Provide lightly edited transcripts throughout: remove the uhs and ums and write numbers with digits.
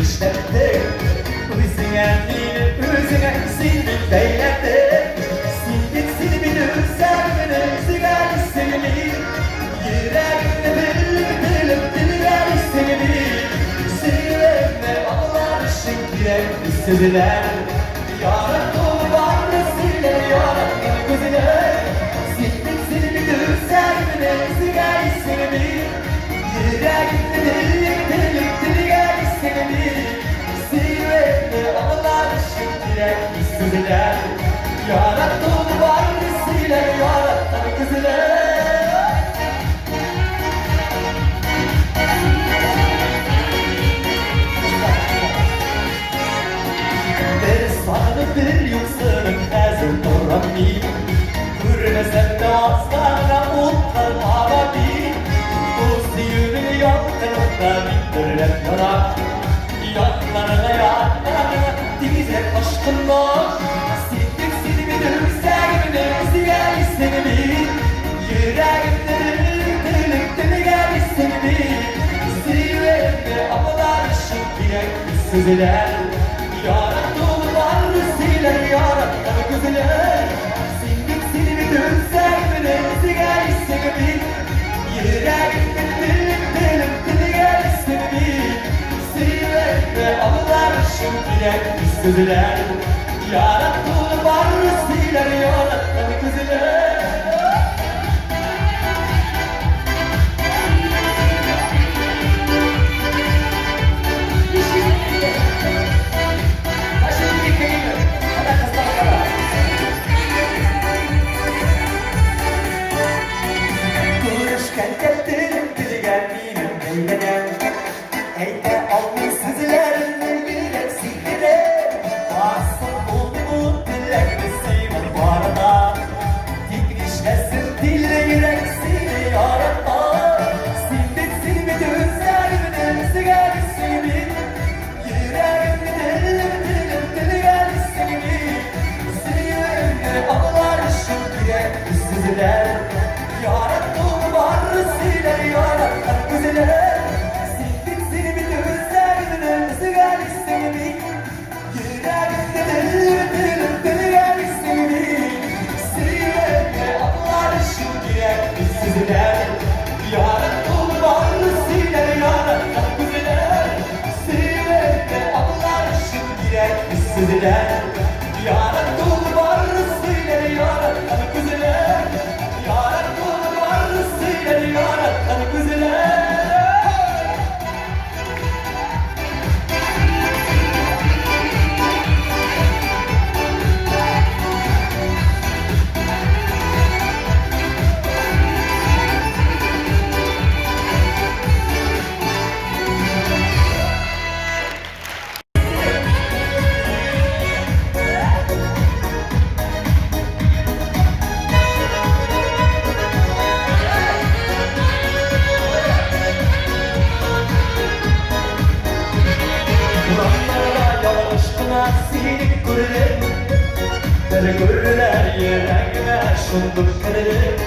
işlettim. Üzüne sindik beylettim. Sindik bir üzerine sigar seni. Yüreğimde bilip diller seni. Sinirlerine ağlarışın girek istediler. Yarın dolu varlısıyla yarın gözüne. Sindik bir üzerine sigar seni. Yüreğimde bilip diller seni. Sinirlerine ağlarışın girek istediler. Yarın dolu varlısıyla yarın gözüne. Bir yoksanın hazır doğrami. Kürmesen de aslarla mutlar arabi. Uzdiyünü yaptırıkta bittirler yara. Yanlarına yanlarına dizek aşkınla. Sindik silminin sevgini sigar seni. Yüreğimde delik gel seni. Silverinde amalarışın direk sözler. Yarın dolular rüzgar yarın güzeler. Sindik silminin sevgini sigar seni. Yüreğimde delik gel seni. Silverinde amalarışın direk sözler. Yarın dolular rüzgar yarın güzeler. Yarın dolu varlısıyla yarın güzeler. Yarın dolu varlısıyla yarın güzeler. Sinik görürüm, beni görürler yüreğime şundur kırırım.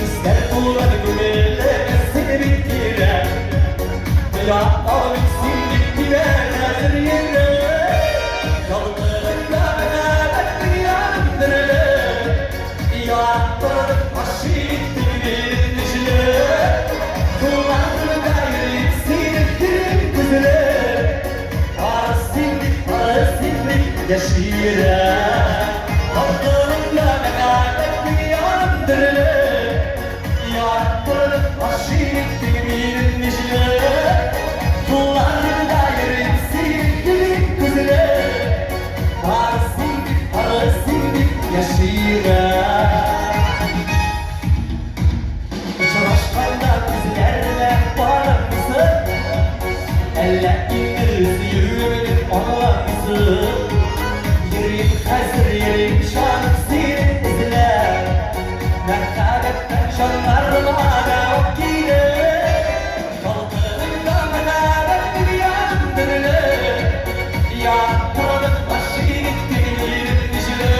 İster bulanı gümeyle seni bitirer. Ya abim sinik birer hazır yere. Yalvarırlar beni yandırır. Yandırır aşık bir dişine. Kullanır gayrı sinik dilim güzele. Yaşira Kalklarımla mekanetli yandırılır. Yandırılır aşık bir nişine. Kullanır dairim silgilik güzele. Parasındık yaşira. Çoraşkanda bizlerle varır mısın? Elle indir yürümenin onlar mısın? Hazır yerim şanım senin izler. Merhabetten şanlarmada o gider. Kalklarında merhabet bir yandırılır. Yandırılır başı gitti bir dişine.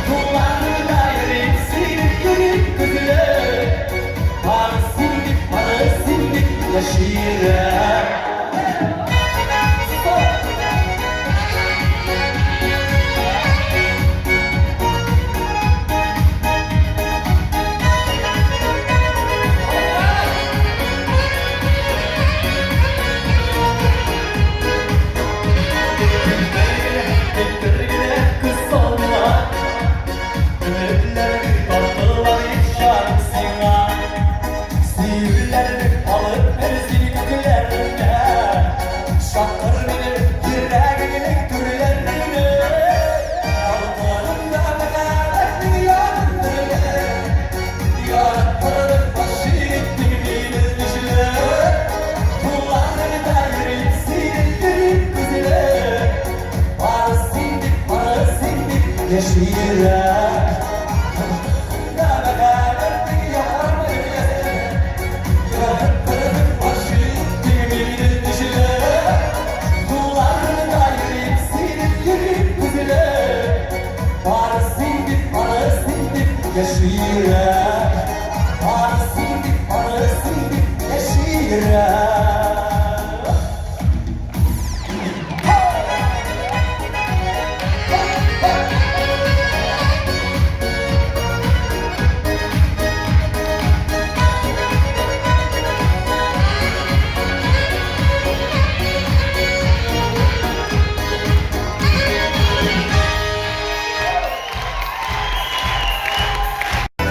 Kullanır dairim senin gözüne. Parasındık yaşayır. Sakır benim yüreğimin türlerini Kalklarımda mekanet dünyanın Yaratların başı ettiğinin işine Kulağını da yürüyüp sinirlenip kızına Para sindik yaşayıra Yaşayıra Arasındık yaşayıra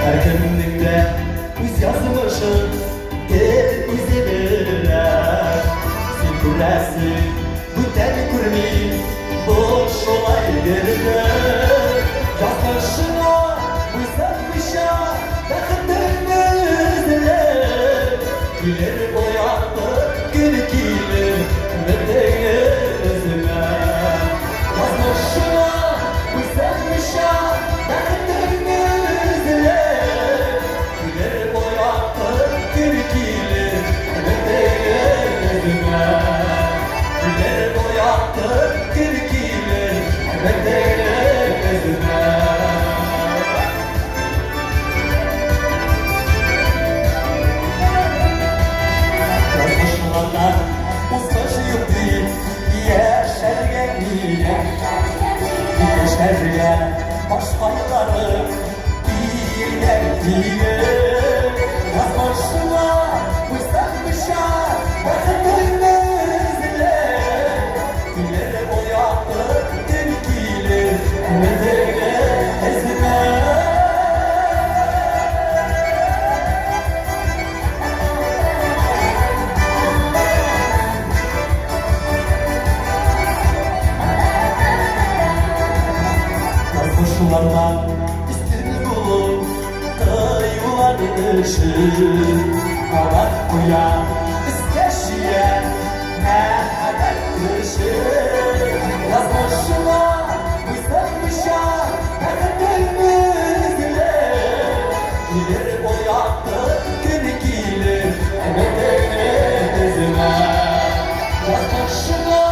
Erkenlikte biz yazmışız der izlenirler Silkürlesin bu deli kurmi boş olaylardır Yazmışına bu sevmişa yakındırmızlar Güler boyandı gün gelir müddeyizime Yazmışına bu sevmişa Başkaları iyiler diye Yazmışına kızarmışa bakıntımızla Güleri boyadı tepkiler Medene ezme Koşulardan İstanbul'un kıyıları ışığı Havar uyan İskeşiye Mehmet ışığı Yazmışına Kızarmışa Yakındırmızla İleri boyattı gün gelir Medene ezme Yazmışına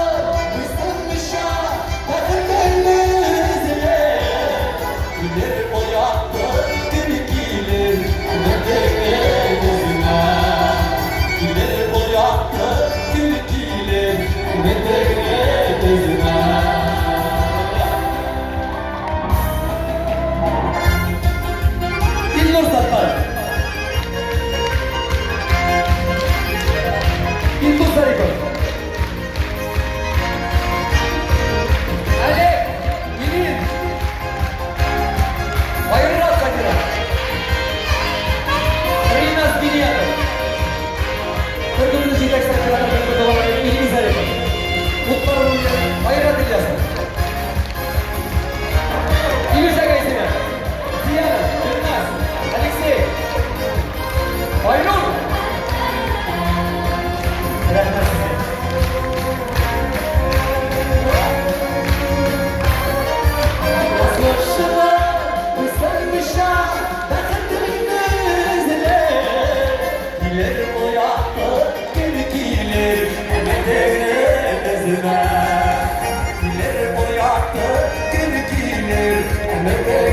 Kızarmışa Yakındırmızla Güleri boyattı gün gelir Medene gözüme Güleri boyattı gün gelir Medene gözüme İlnur Sattar İlnur Sarıkır Ali İlin Bayırlar Sakıra Rinas Biliyatı Kırgınızı Citek Sakıra'da Kırgınızı Dolayı İlmi Zarifı Mutlar Rumya Bayırlar Bilyası İlüse Gaysina Ziyana Gülnaz Alexey Bayrul Bırakmaz size Yazmışına Kızarmışa Bakıntımızla Güleri boyattı gün gelir Medene ezme Güleri boyattı gün gelir Medene